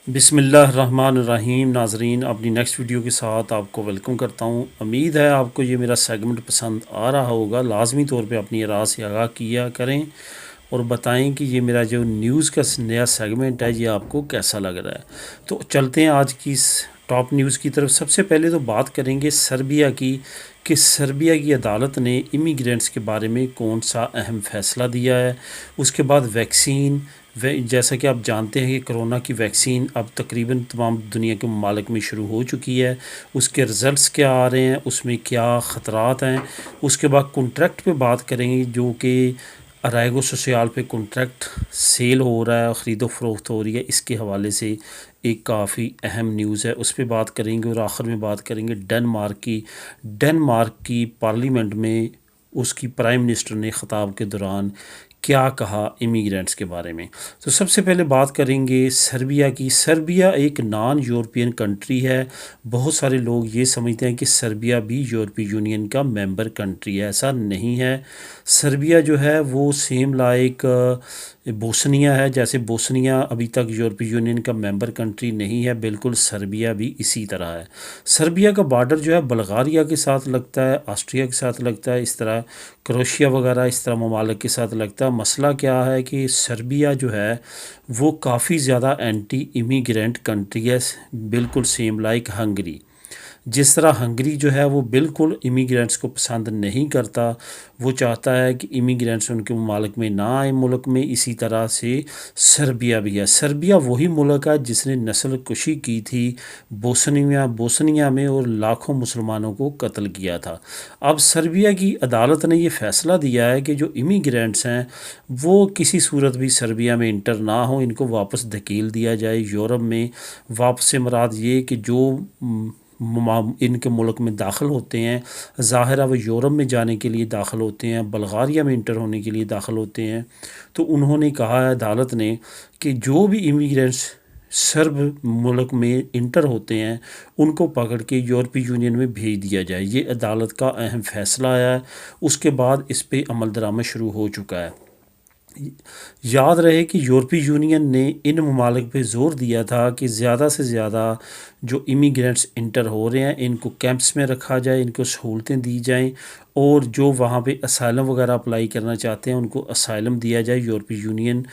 बिस्मिल्लाहिर्रहमानिर्रहीम। नाजरीन, अपनी नेक्स्ट वीडियो के साथ आपको वेलकम करता हूँ। उम्मीद है आपको ये मेरा सेगमेंट पसंद आ रहा होगा। लाजमी तौर पे अपनी राय से आगाह किया करें और बताएं कि ये मेरा जो न्यूज़ का नया सेगमेंट है ये आपको कैसा लग रहा है। तो चलते हैं आज की इस टॉप न्यूज़ की तरफ। सबसे पहले तो बात करेंगे सर्बिया की, कि सर्बिया की अदालत ने इमिग्रेंट्स के बारे में कौन सा अहम फ़ैसला दिया है। उसके बाद वैक्सीन, जैसा कि आप जानते हैं कि कोरोना की वैक्सीन अब तकरीबन तमाम दुनिया के ममालिक में शुरू हो चुकी है। उसके रिज़ल्ट्स क्या आ रहे हैं, उसमें क्या ख़तरात हैं। उसके बाद कॉन्ट्रैक्ट पे बात करेंगे, जो कि अराइगो सोशल पे कॉन्ट्रैक्ट सेल हो रहा है, ख़रीदो फरोख्त हो रही है। इसके हवाले से एक काफ़ी अहम न्यूज़ है, उस पर बात करेंगे। और आखिर में बात करेंगे डेनमार्क की पार्लियामेंट में उसकी प्राइम मिनिस्टर ने ख़िताब के दौरान क्या कहा इमिग्रेंट्स के बारे में। तो सबसे पहले बात करेंगे सर्बिया की। सर्बिया एक नॉन यूरोपियन कंट्री है। बहुत सारे लोग ये समझते हैं कि सर्बिया भी यूरोपीय यूनियन का मेंबर कंट्री है, ऐसा नहीं है। सर्बिया जो है वो सेम लाइक बोस्निया है। जैसे बोस्निया अभी तक यूरोपीय यूनियन का मेंबर कंट्री नहीं है, बिल्कुल सर्बिया भी इसी तरह है। सर्बिया का बॉर्डर जो है बल्गारिया के साथ लगता है, ऑस्ट्रिया के साथ लगता है, इस तरह क्रोएशिया वगैरह इस तरह ममालिक के साथ लगता है। मसला क्या है कि सर्बिया जो है वो काफ़ी ज़्यादा एंटी इमिग्रेंट कंट्री है, बिल्कुल सेम लाइक हंगरी। जिस तरह हंगरी जो है वो बिल्कुल इमिग्रेंट्स को पसंद नहीं करता, वो चाहता है कि इमिग्रेंट्स उनके ममालिक में ना आए मुल्क में, इसी तरह से सर्बिया भी है। सर्बिया वही मुल्क है जिसने नस्ल कुशी की थी बोस्निया में और लाखों मुसलमानों को कत्ल किया था। अब सर्बिया की अदालत ने ये फ़ैसला दिया है कि जो इमिग्रेंट्स हैं वो किसी सूरत भी सर्बिया में इंटर ना हो, इनको वापस धकेल दिया जाए यूरोप में। वापस से मुराद ये कि जो इनके मुल्क में दाखिल होते हैं, ज़ाहिर है वो यूरोप में जाने के लिए दाखिल होते हैं, बल्गारिया में इंटर होने के लिए दाखिल होते हैं। तो उन्होंने कहा है अदालत ने कि जो भी इमिग्रेंट्स सर्ब मुल्क में इंटर होते हैं उनको पकड़ के यूरोपीय यूनियन में भेज दिया जाए। ये अदालत का अहम फ़ैसला आया है। उसके बाद इस पर अमल दरामद शुरू हो चुका है। याद रहे कि यूरोपीय यूनियन ने इन ममालिक पे ज़ोर दिया था कि ज़्यादा से ज़्यादा जो इमिग्रेंट्स इंटर हो रहे हैं इनको कैंप्स में रखा जाए, इनको सहूलतें दी जाएं, और जो वहाँ पे असाइलम वगैरह अप्लाई करना चाहते हैं उनको असाइलम दिया जाए। यूरोपीय यूनियन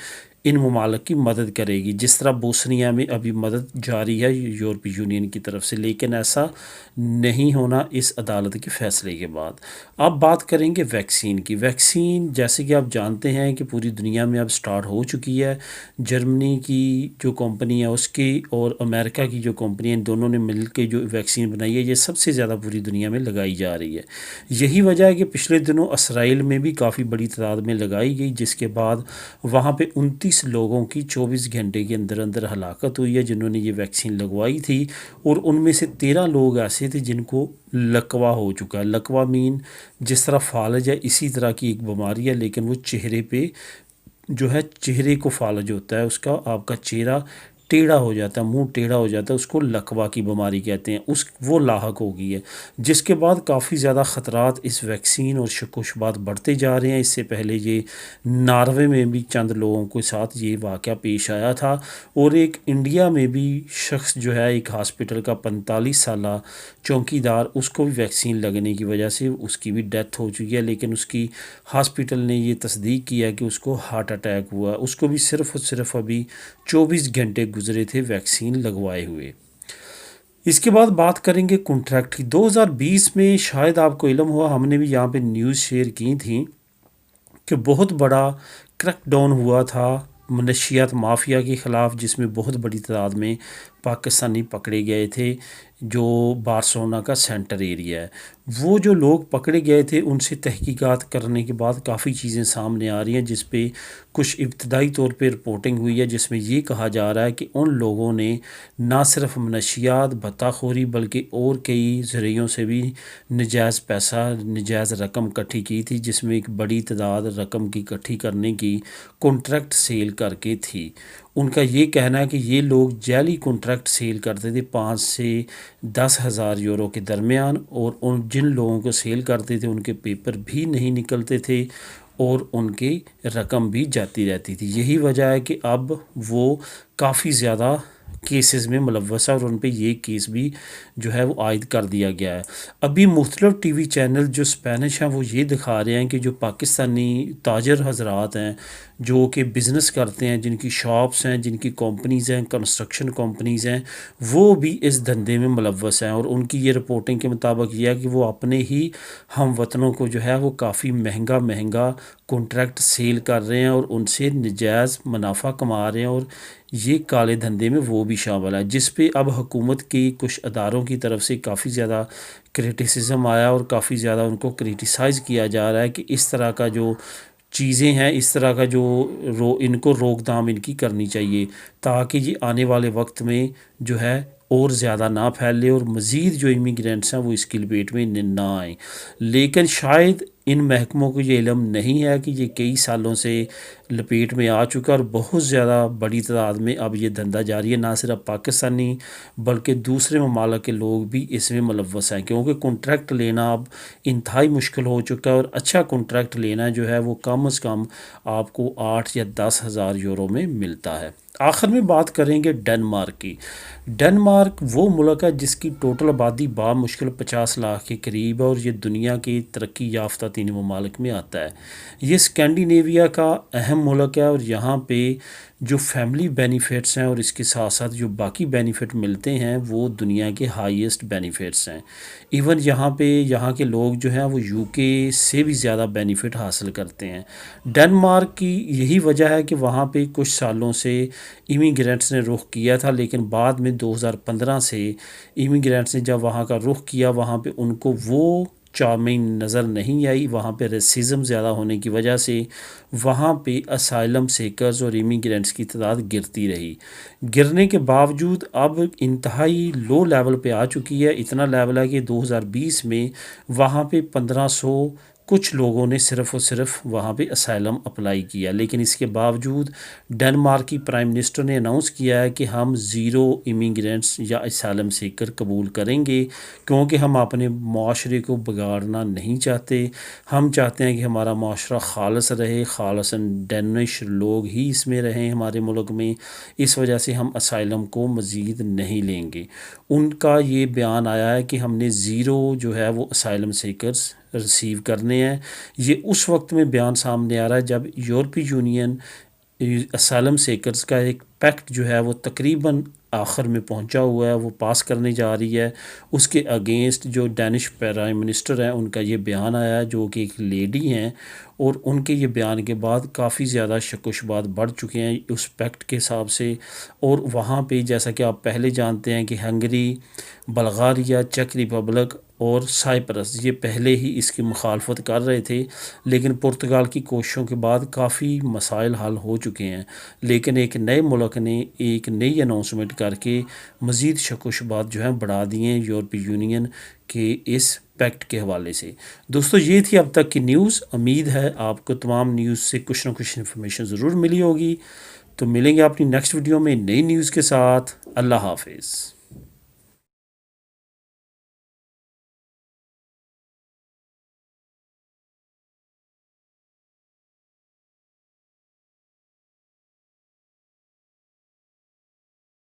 इन ममालिक की मदद करेगी, जिस तरह बोस्निया में अभी मदद जारी है यूरोपीय यूनियन की तरफ से, लेकिन ऐसा नहीं होना इस अदालत के फ़ैसले के बाद। अब बात करेंगे वैक्सीन की। वैक्सीन जैसे कि आप जानते हैं कि पूरी दुनिया में अब स्टार्ट हो चुकी है। जर्मनी की जो कंपनी है उसकी और अमेरिका की जो कंपनी है, इन दोनों ने मिल के जो वैक्सीन बनाई है ये सबसे ज़्यादा पूरी दुनिया में लगाई जा रही है। यही वजह है कि पिछले दिनों इसराइल में भी काफ़ी बड़ी तादाद में लगाई गई, जिसके बाद वहाँ पे 29 लोगों की 24 घंटे के अंदर अंदर हलाकत हुई है जिन्होंने ये वैक्सीन लगवाई थी। और उनमें से 13 लोग ऐसे थे जिनको लकवा हो चुका है। लकवा मीन जिस तरह फालज है इसी तरह की एक बीमारी है, लेकिन वो चेहरे पे जो है, चेहरे को फालज होता है उसका, आपका चेहरा टेढ़ा हो जाता है, मुंह टेढ़ा हो जाता है, उसको लकवा की बीमारी कहते हैं। उस वो लाहक हो गई है, जिसके बाद काफ़ी ज़्यादा ख़तरात इस वैक्सीन और शक-व-शुबात बढ़ते जा रहे हैं। इससे पहले ये नॉर्वे में भी चंद लोगों के साथ ये वाक़या पेश आया था, और एक इंडिया में भी शख्स जो है एक हॉस्पिटल का 45 साला चौकीदार, उसको भी वैक्सीन लगने की वजह से उसकी भी डेथ हो चुकी है। लेकिन उसकी हॉस्पिटल ने ये तस्दीक किया कि उसको हार्ट अटैक हुआ। उसको भी सिर्फ़ और सिर्फ अभी 24 घंटे गुजरे थे वैक्सीन लगवाए हुए। इसके बाद बात करेंगे कॉन्ट्रैक्ट की। 2020 में शायद आपको इल्म हुआ, हमने भी यहाँ पे न्यूज़ शेयर की थी कि बहुत बड़ा क्रैकडाउन हुआ था मनशियात माफिया के ख़िलाफ़, जिसमें बहुत बड़ी तादाद में पाकिस्तानी पकड़े गए थे। जो बार्सिलोना का सेंटर एरिया है, वो जो लोग पकड़े गए थे उनसे तहकीकात करने के बाद काफ़ी चीज़ें सामने आ रही हैं, जिस पे कुछ इब्तदाई तौर पे रिपोर्टिंग हुई है, जिसमें ये कहा जा रहा है कि उन लोगों ने ना सिर्फ मनशियात भत्ताखोरी बल्कि और कई ज़रियों से भी नजायज़ पैसा, नजायज़ रकम इकट्ठी की थी, जिसमें एक बड़ी तादाद रकम की इकट्ठी करने की कॉन्ट्रैक्ट सेल करके थी। उनका ये कहना है कि ये लोग जाली कॉन्ट्रैक्ट सेल करते थे 5 से 10 हज़ार यूरो के दरमियान, और उन जिन लोगों को सेल करते थे उनके पेपर भी नहीं निकलते थे और उनकी रकम भी जाती रहती थी। यही वजह है कि अब वो काफ़ी ज़्यादा केसेस में मुलव्वस है और उन पे ये केस भी जो है वो आयद कर दिया गया है। अभी मुख्तलिफ टीवी चैनल जो स्पेनिश हैं वो ये दिखा रहे हैं कि जो पाकिस्तानी ताजर हजरात हैं जो कि बिज़नेस करते हैं, जिनकी शॉप्स हैं, जिनकी कंपनीज़ हैं, कंस्ट्रक्शन कंपनीज़ हैं, वो भी इस धंधे में मुलव्वस हैं। और उनकी ये रिपोर्टिंग के मुताबिक ये है कि वो अपने ही हम वतनों को जो है वो काफ़ी महंगा महंगा कॉन्ट्रैक्ट सेल कर रहे हैं और उनसे नजायज़ मुनाफा कमा रहे हैं, और ये काले धंधे में वो भी शामिल है, जिस पे अब हुकूमत के कुछ अदारों की तरफ से काफ़ी ज़्यादा क्रिटिसिज्म आया और काफ़ी ज़्यादा उनको क्रिटिसाइज़ किया जा रहा है कि इस तरह का जो चीज़ें हैं, इस तरह का जो इनको रोकथाम इनकी करनी चाहिए, ताकि ये आने वाले वक्त में जो है और ज़्यादा ना फैले और मज़ीद जो इमिग्रेंट्स हैं वो इसकी लपेट में ना आएँ। लेकिन शायद इन महकमों को ये इल्म नहीं है कि ये कई सालों से लपेट में आ चुका है और बहुत ज़्यादा बड़ी तादाद में अब ये धंधा जारी है। ना सिर्फ पाकिस्तानी बल्कि दूसरे ममालिक के लोग भी इसमें मुलव्वस हैं, क्योंकि कॉन्ट्रैक्ट लेना अब इंतहाई मुश्किल हो चुका है और अच्छा कॉन्ट्रैक्ट लेना जो है वो कम से कम आपको 8 या 10 हज़ार यूरो में मिलता है। आखिर में बात करेंगे डेनमार्क की। डेनमार्क वो मुल्क है जिसकी टोटल आबादी बामुश्किल 50 लाख के करीब है और ये दुनिया के तरक्की याफ्ता 3 ममालिक में आता है। ये स्कैंडिनेविया का अहम मुल्क है और यहाँ पे जो फैमिली बेनिफिट्स हैं और इसके साथ साथ जो बाकी बेनिफिट मिलते हैं वो दुनिया के हाईएस्ट बेनिफिट्स हैं। इवन यहाँ के लोग जो हैं वो यूके से भी ज़्यादा बेनिफिट हासिल करते हैं। डेनमार्क की यही वजह है कि वहाँ पे कुछ सालों से इमिग्रेंट्स ने रुख किया था, लेकिन बाद में 2015 से इमिग्रेंट्स ने जब वहाँ का रुख किया, वहाँ पे उनको वो चार्मिंग नज़र नहीं आई। वहाँ पे रेसिज्म ज़्यादा होने की वजह से वहाँ पे असाइलम सीकर्स और इमिग्रेंट्स की तादाद गिरती रही। गिरने के बावजूद अब इंतहाई लो लेवल पे आ चुकी है। इतना लेवल है कि 2020 में वहाँ पे 1500 कुछ लोगों ने सिर्फ़ और सिर्फ वहाँ पे असाइलम अप्लाई किया। लेकिन इसके बावजूद डेनमार्क की प्राइम मिनिस्टर ने अनाउंस किया है कि हम ज़ीरो इमिग्रेंट्स या असाइलम सीकर कबूल करेंगे, क्योंकि हम अपने माशरे को बिगाड़ना नहीं चाहते। हम चाहते हैं कि हमारा माशरा खालस रहे, खालसन डेनिश लोग ही इसमें रहें हमारे मुल्क में। इस वजह से हम असाइलम को मज़ीद नहीं लेंगे। उनका ये बयान आया है कि हमने ज़ीरो जो है वो असाइलम सीकर्स रिसीव करने हैं। ये उस वक्त में बयान सामने आ रहा है जब यूरोपीय यूनियन असाइलम सीकर्स का एक पैक्ट जो है वो तकरीबन आखिर में पहुंचा हुआ है, वो पास करने जा रही है। उसके अगेंस्ट जो डेनिश प्राइम मिनिस्टर हैं उनका ये बयान आया है, जो कि एक लेडी हैं, और उनके ये बयान के बाद काफ़ी ज़्यादा शक-व-शुबात बढ़ चुके हैं उस पैक्ट के हिसाब से। और वहाँ पे जैसा कि आप पहले जानते हैं कि हंगरी, बल्गारिया, चेक रिपब्लिक और साइप्रस ये पहले ही इसकी मुखालफत कर रहे थे, लेकिन पुर्तगाल की कोशिशों के बाद काफ़ी मसाइल हल हो चुके हैं। लेकिन एक नए मुल्क ने एक नई अनाउंसमेंट करके मज़ीद शक-व-शुबात जो हैं बढ़ा दिए हैं यूरोपीय यूनियन के इस पैक्ट के हवाले से। दोस्तों, ये थी अब तक की न्यूज़। उम्मीद है आपको तमाम न्यूज़ से कुछ ना कुछ इन्फॉर्मेशन ज़रूर मिली होगी। तो मिलेंगे अपनी नेक्स्ट वीडियो में नई न्यूज़ के साथ। अल्लाह हाफिज़।